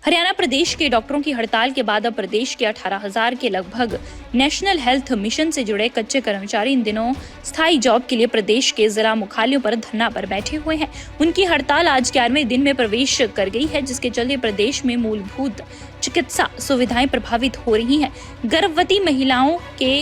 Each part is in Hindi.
हरियाणा प्रदेश के डॉक्टरों की हड़ताल के बाद अब प्रदेश के 18,000 के लगभग नेशनल हेल्थ मिशन से जुड़े कच्चे कर्मचारी इन दिनों स्थायी जॉब के लिए प्रदेश के जिला मुख्यालयों पर धरना पर बैठे हुए हैं। उनकी हड़ताल आज 11वें दिन में प्रवेश कर गई है, जिसके चलते प्रदेश में मूलभूत चिकित्सा सुविधाएं प्रभावित हो रही हैं। गर्भवती महिलाओं के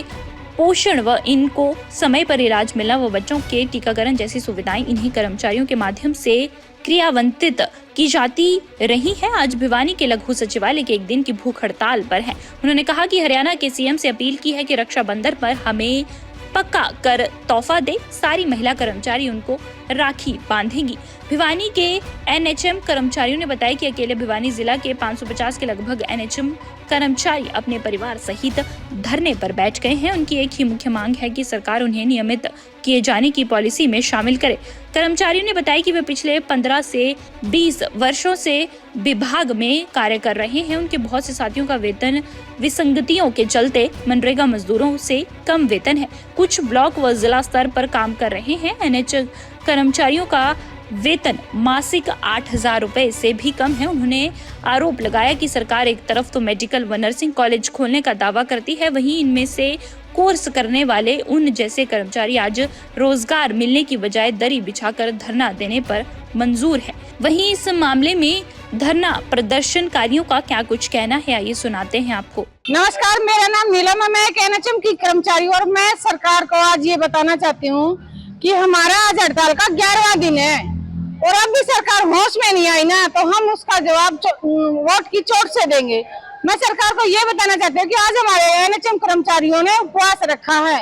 पोषण व इनको समय पर इलाज मिलना व बच्चों के टीकाकरण जैसी सुविधाएं इन्हीं कर्मचारियों के माध्यम से क्रियान्वित की जाती रही है। आज भिवानी के लघु सचिवालय के एक दिन की भूख हड़ताल पर है। उन्होंने कहा कि हरियाणा के सीएम से अपील की है कि रक्षाबंधन पर हमें पक्का कर तोहफा दे। सारी महिला कर्मचारी उनको राखी बांधेंगी। भिवानी के एनएचएम कर्मचारियों ने बताया कि अकेले भिवानी जिला के 550 के लगभग एनएचएम कर्मचारी अपने परिवार सहित धरने पर बैठ गए हैं। उनकी एक ही मुख्य मांग है कि सरकार उन्हें नियमित किए जाने की पॉलिसी में शामिल करे। कर्मचारियों ने बताया कि वे पिछले 15 से 20 वर्षों से विभाग में कार्य कर रहे हैं। उनके बहुत से साथियों का वेतन विसंगतियों के चलते मनरेगा मजदूरों से कम वेतन है। कुछ ब्लॉक व जिला स्तर पर काम कर रहे हैं। एनएचएम कर्मचारियों का वेतन मासिक 8,000 रुपए से भी कम है। उन्होंने आरोप लगाया कि सरकार एक तरफ तो मेडिकल व नर्सिंग कॉलेज खोलने का दावा करती है, वहीं इनमें से कोर्स करने वाले उन जैसे कर्मचारी आज रोजगार मिलने की बजाय दरी बिछाकर धरना देने पर मंजूर है। वहीं इस मामले में धरना प्रदर्शनकारियों का क्या कुछ कहना है, आइए सुनाते हैं आपको। नमस्कार, मेरा नाम नीलम है। मैं एक एनएचएम की कर्मचारी और मैं सरकार को आज ये बताना चाहती हूँ कि हमारा आज हड़ताल का 11वां दिन है और अब भी सरकार होश में नहीं आई ना, तो हम उसका जवाब वोट की चोट से देंगे। मैं सरकार को ये बताना चाहती हूँ कि आज हमारे एनएचएम कर्मचारियों ने उपवास रखा है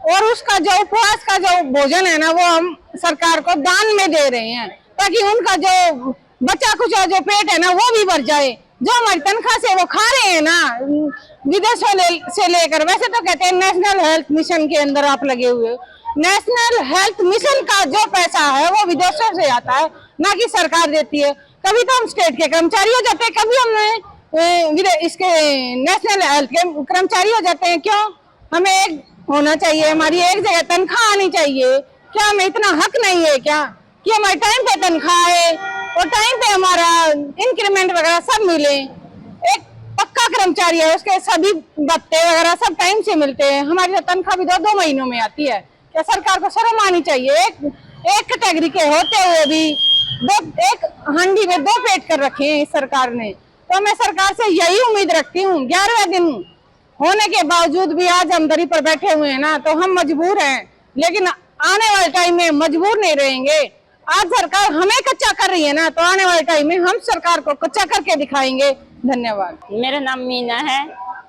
और उसका जो उपवास का जो भोजन है ना, वो हम सरकार को दान में दे रहे हैं ताकि उनका जो बचा कुचा जो पेट है ना, वो भी भर जाए। जो हमारी तनख्वाह से वो खा रहे हैं ना, विदेशों से लेकर, वैसे तो कहते हैं नेशनल हेल्थ मिशन के अंदर आप लगे हुए। नेशनल हेल्थ मिशन का जो पैसा है वो विदेशों से आता है, ना कि सरकार देती है। कभी तो हम स्टेट के कर्मचारी हो जाते हैं, कभी हमने इसके नेशनल हेल्थ के कर्मचारी हो जाते हैं। क्यों? हमें एक होना चाहिए, हमारी एक जगह तनख्वाह आनी चाहिए। क्या हमें इतना हक नहीं है क्या कि हमारे टाइम पे तनख्वाह आए और टाइम पे हमारा इंक्रीमेंट वगैरह सब मिले? एक पक्का कर्मचारी है, उसके सभी भत्ते वगैरह सब टाइम से मिलते हैं। हमारी तनख्वाह भी 2-2 महीनों में आती है। क्या सरकार को शर्म आनी चाहिए? एक कैटेगरी के होते हुए भी एक हांडी में 2 पेट कर रखे हैं इस सरकार ने। तो मैं सरकार से यही उम्मीद रखती हूँ। 11वें दिन होने के बावजूद भी आज हम दरी पर बैठे हुए हैं ना, तो हम मजबूर हैं, लेकिन आने वाले टाइम में मजबूर नहीं रहेंगे। आज सरकार हमें कच्चा कर रही है ना, तो आने वाले टाइम में हम सरकार को कच्चा करके दिखाएंगे। धन्यवाद। मेरा नाम मीना है।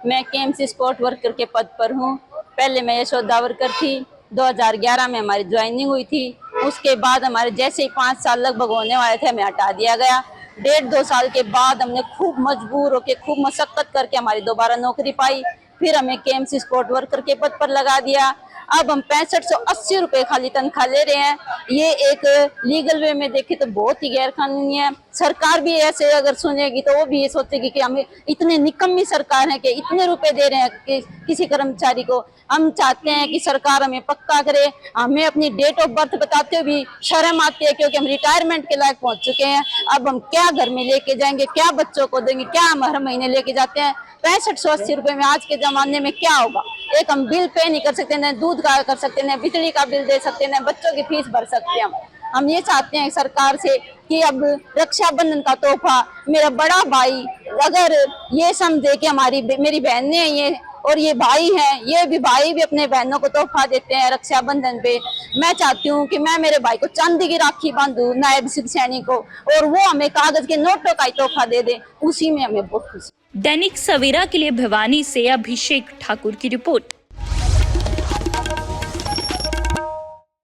मैं केएमसी स्पोर्ट वर्कर के पद पर हूँ। पहले मैं यशोदा वर्कर थी। 2011 में हमारी ज्वाइनिंग हुई थी। उसके बाद हमारे जैसे ही 5 साल लगभग होने वाले थे, हमें हटा दिया गया। 1.5-2 साल के बाद हमने खूब मजबूर होकर खूब मशक्कत करके हमारी दोबारा नौकरी पाई। फिर हमें केएमसी स्पोर्ट वर्कर के पद पर लगा दिया। अब हम 6580 रुपए खाली तनख्वाह ले रहे हैं। ये एक लीगल वे में देखे तो बहुत ही गैर कानूनी है। सरकार भी ऐसे अगर सुनेगी तो वो भी ये सोचेगी कि हमें इतने निकम्मी सरकार है कि इतने रुपए दे रहे हैं कि किसी कर्मचारी को। हम चाहते हैं कि सरकार हमें पक्का करे। हमें अपनी डेट ऑफ बर्थ बताते हुए भी शर्म आती है, क्योंकि हम रिटायरमेंट के लायक पहुंच चुके हैं। अब हम क्या घर में लेके जाएंगे, क्या बच्चों को देंगे, क्या हम हर महीने लेके जाते हैं? 6580 रुपए में आज के जमाने में क्या होगा? एक हम बिल पे नहीं कर सकते, न दूध का कर सकते, न बिजली का बिल दे सकते, न बच्चों की फीस भर सकते हैं। हम ये चाहते हैं सरकार से कि अब रक्षाबंधन का तोहफा मेरा बड़ा भाई अगर ये समझे कि मेरी बहनें हैं ये और ये भाई हैं, ये भी भाई भी अपने बहनों को तोहफा देते हैं रक्षाबंधन पे। मैं चाहती हूँ कि मैं मेरे भाई को चांदी की राखी बांधूं, नायब सैनिक को, और वो हमें कागज के नोटों का ही तोहफा दे दे। उसी में हमें बहुत खुशी। दैनिक सवेरा के लिए भिवानी से अभिषेक ठाकुर की रिपोर्ट।